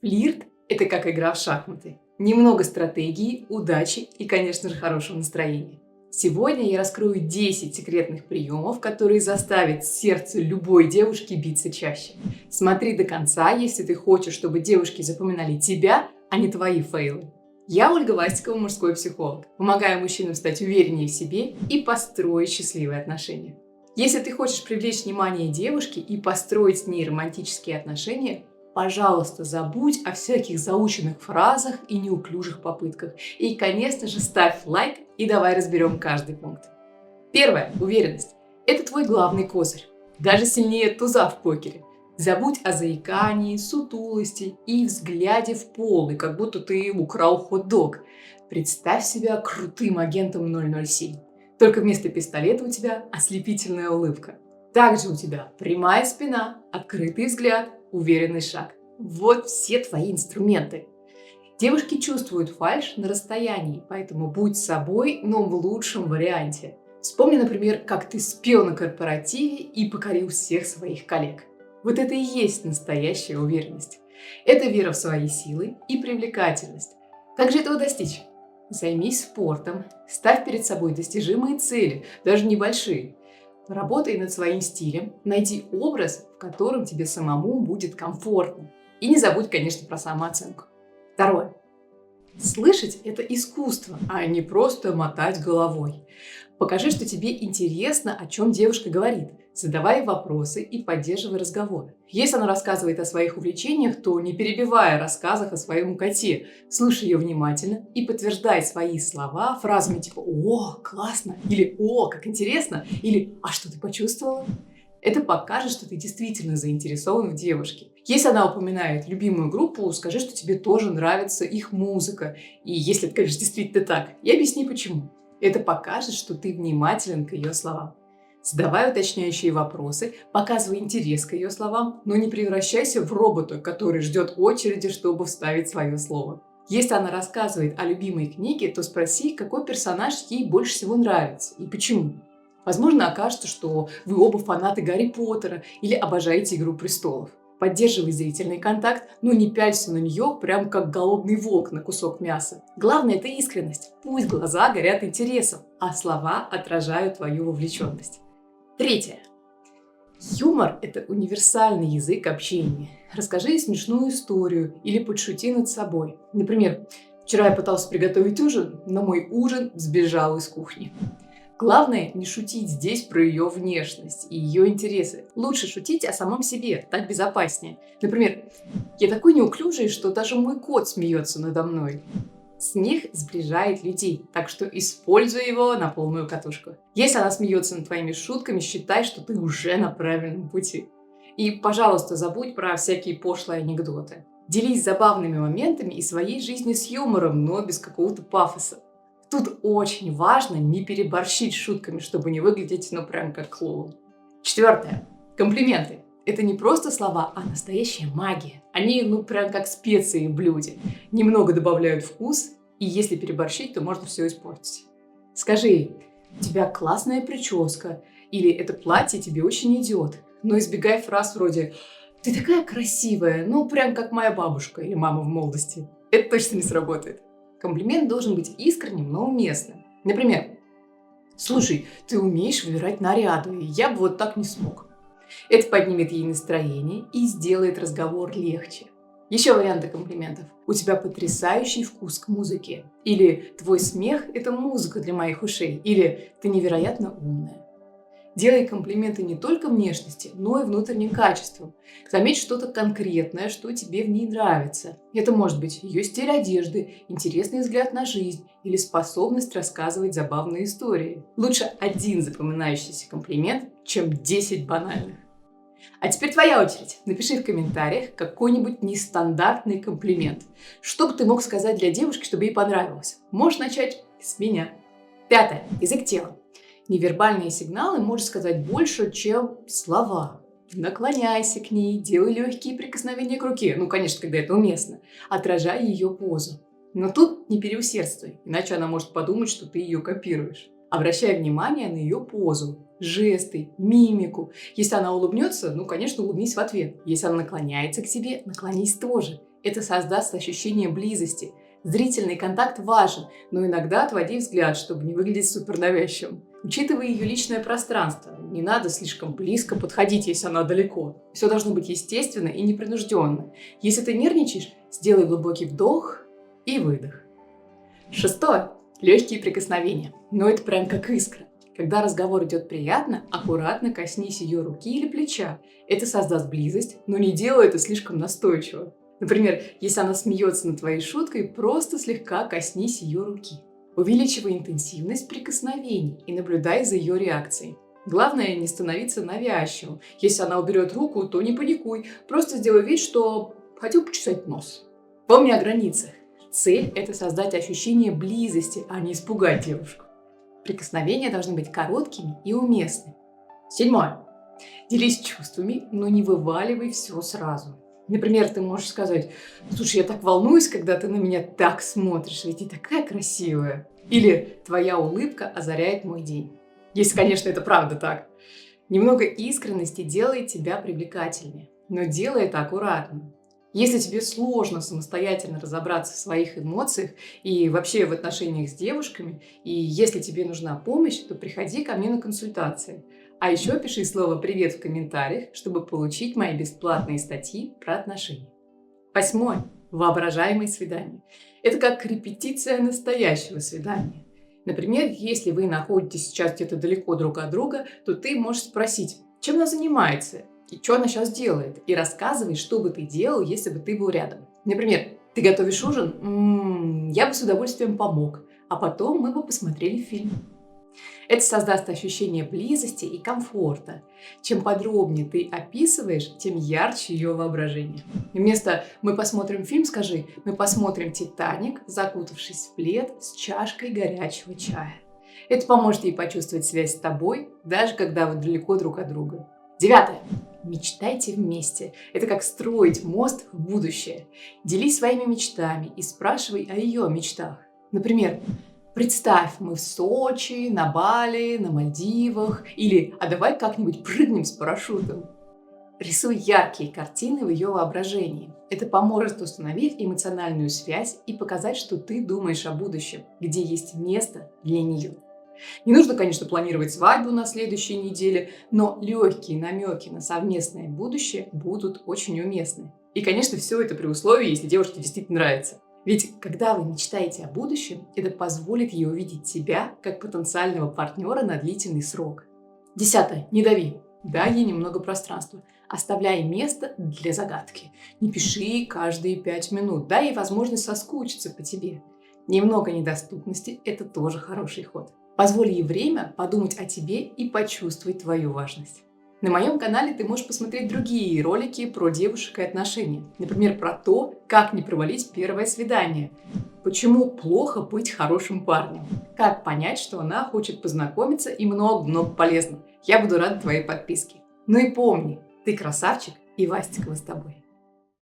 Флирт– это как игра в шахматы. Немного стратегии, удачи и, конечно же, хорошего настроения. Сегодня я раскрою 10 секретных приемов, которые заставят сердце любой девушки биться чаще. Смотри до конца, если ты хочешь, чтобы девушки запоминали тебя, а не твои фейлы. Я Ольга Вастикова, мужской психолог. Помогаю мужчинам стать увереннее в себе и построить счастливые отношения. Если ты хочешь привлечь внимание девушки и построить с ней романтические отношения, пожалуйста, забудь о всяких заученных фразах и неуклюжих попытках. И, конечно же, ставь лайк и давай разберем каждый пункт. Первое. Уверенность. Это твой главный козырь. Даже сильнее туза в покере. Забудь о заикании, сутулости и взгляде в пол, и как будто ты украл хот-дог. Представь себя крутым агентом 007. Только вместо пистолета у тебя ослепительная улыбка. Также у тебя прямая спина, открытый взгляд, уверенный шаг. Вот все твои инструменты. Девушки чувствуют фальшь на расстоянии, поэтому будь собой, но в лучшем варианте. Вспомни, например, как ты спел на корпоративе и покорил всех своих коллег. Вот это и есть настоящая уверенность. Это вера в свои силы и привлекательность. Как же этого достичь? Займись спортом, ставь перед собой достижимые цели, даже небольшие. Работай над своим стилем, найди образ, в котором тебе самому будет комфортно. И не забудь, конечно, про самооценку. Второе. Слышать – это искусство, а не просто мотать головой. Покажи, что тебе интересно, о чем девушка говорит. Задавай вопросы и поддерживай разговор. Если она рассказывает о своих увлечениях, то не перебивай в рассказах о своем коте. Слушай ее внимательно и подтверждай свои слова фразами типа «О, классно!» или «О, как интересно!» или «А что ты почувствовала?» Это покажет, что ты действительно заинтересован в девушке. Если она упоминает любимую группу, скажи, что тебе тоже нравится их музыка. И если это, конечно, действительно так, и объясни почему. Это покажет, что ты внимателен к ее словам. Задавай уточняющие вопросы, показывай интерес к ее словам, но не превращайся в робота, который ждет очереди, чтобы вставить свое слово. Если она рассказывает о любимой книге, то спроси, какой персонаж ей больше всего нравится и почему. Возможно, окажется, что вы оба фанаты Гарри Поттера или обожаете «Игру престолов». Поддерживай зрительный контакт, но не пялься на нее, прям как голодный волк на кусок мяса. Главное – это искренность. Пусть глаза горят интересом, а слова отражают твою вовлеченность. Третье. Юмор – это универсальный язык общения. Расскажи смешную историю или подшути над собой. Например, вчера я пытался приготовить ужин, но мой ужин сбежал из кухни. Главное не шутить здесь про ее внешность и ее интересы. Лучше шутить о самом себе, так безопаснее. Например, я такой неуклюжий, что даже мой кот смеется надо мной. Смех сближает людей, так что используй его на полную катушку. Если она смеется над твоими шутками, считай, что ты уже на правильном пути. И, пожалуйста, забудь про всякие пошлые анекдоты. Делись забавными моментами из своей жизни с юмором, но без какого-то пафоса. Тут очень важно не переборщить с шутками, чтобы не выглядеть, прям как клоун. Четвертое. Комплименты. Это не просто слова, а настоящая магия. Они, прям как специи в блюде. Немного добавляют вкус, и если переборщить, то можно все испортить. Скажи ей: «У тебя классная прическа», или «Это платье тебе очень идет». Но избегай фраз вроде «Ты такая красивая, прям как моя бабушка» или «Мама в молодости». Это точно не сработает. Комплимент должен быть искренним, но уместным. Например, «Слушай, ты умеешь выбирать наряды, и я бы вот так не смог». Это поднимет ей настроение и сделает разговор легче. Еще варианты комплиментов. «У тебя потрясающий вкус к музыке». Или «Твой смех – это музыка для моих ушей». Или «Ты невероятно умная». Делай комплименты не только внешности, но и внутренним качествам. Заметь что-то конкретное, что тебе в ней нравится. Это может быть ее стиль одежды, интересный взгляд на жизнь или способность рассказывать забавные истории. Лучше один запоминающийся комплимент, чем 10 банальных. А теперь твоя очередь. Напиши в комментариях какой-нибудь нестандартный комплимент. Что бы ты мог сказать для девушки, чтобы ей понравилось? Можешь начать с меня. Пятое. Язык тела. Невербальные сигналы может сказать больше, чем слова. Наклоняйся к ней, делай легкие прикосновения к руке. Конечно, когда это уместно. Отражай ее позу. Но тут не переусердствуй, иначе она может подумать, что ты ее копируешь. Обращай внимание на ее позу, жесты, мимику. Если она улыбнется, конечно, улыбнись в ответ. Если она наклоняется к тебе, наклонись тоже. Это создаст ощущение близости. Зрительный контакт важен, но иногда отводи взгляд, чтобы не выглядеть супернавязчивым. Учитывая ее личное пространство, не надо слишком близко подходить, если она далеко. Все должно быть естественно и непринужденно. Если ты нервничаешь, сделай глубокий вдох и выдох. 6. Легкие прикосновения. Но это прям как искра. Когда разговор идет приятно, аккуратно коснись ее руки или плеча. Это создаст близость, но не делай это слишком настойчиво. Например, если она смеется над твоей шуткой, просто слегка коснись ее руки. Увеличивай интенсивность прикосновений и наблюдай за ее реакцией. Главное не становиться навязчивым. Если она уберет руку, то не паникуй. Просто сделай вид, что хотел почесать нос. Помни о границах. Цель – это создать ощущение близости, а не испугать девушку. Прикосновения должны быть короткими и уместными. 7. Делись чувствами, но не вываливай все сразу. Например, ты можешь сказать: «Слушай, я так волнуюсь, когда ты на меня так смотришь, ведь ты такая красивая». Или «Твоя улыбка озаряет мой день». Если, конечно, это правда так. Немного искренности делает тебя привлекательнее, но делай это аккуратно. Если тебе сложно самостоятельно разобраться в своих эмоциях и вообще в отношениях с девушками, и если тебе нужна помощь, то приходи ко мне на консультации. А еще пиши слово «Привет» в комментариях, чтобы получить мои бесплатные статьи про отношения. 8. Воображаемые свидания. Это как репетиция настоящего свидания. Например, если вы находитесь сейчас где-то далеко друг от друга, то ты можешь спросить, чем она занимается и что она сейчас делает, и рассказывай, что бы ты делал, если бы ты был рядом. Например, ты готовишь ужин? Я бы с удовольствием помог, а потом мы бы посмотрели фильм. Это создаст ощущение близости и комфорта. Чем подробнее ты описываешь, тем ярче ее воображение. Вместо «мы посмотрим фильм» скажи «мы посмотрим «Титаник», закутавшись в плед с чашкой горячего чая». Это поможет ей почувствовать связь с тобой, даже когда вы далеко друг от друга. 9. Мечтайте вместе. Это как строить мост в будущее. Делись своими мечтами и спрашивай о ее мечтах. Например, представь, мы в Сочи, на Бали, на Мальдивах. Или «а давай как-нибудь прыгнем с парашютом». Рисуй яркие картины в ее воображении. Это поможет установить эмоциональную связь и показать, что ты думаешь о будущем, где есть место для нее. Не нужно, конечно, планировать свадьбу на следующей неделе, но легкие намеки на совместное будущее будут очень уместны. И, конечно, все это при условии, если девушке действительно нравится. Ведь когда вы мечтаете о будущем, это позволит ей увидеть себя как потенциального партнера на длительный срок. 10. Не дави. Дай ей немного пространства. Оставляй место для загадки. Не пиши каждые 5 минут. Дай ей возможность соскучиться по тебе. Немного недоступности – это тоже хороший ход. Позволь ей время подумать о тебе и почувствовать твою важность. На моем канале ты можешь посмотреть другие ролики про девушек и отношения. Например, про то, как не провалить первое свидание. Почему плохо быть хорошим парнем. Как понять, что она хочет познакомиться и много-много полезного. Я буду рада твоей подписке. Ну и помни, ты красавчик, и Вастикова с тобой.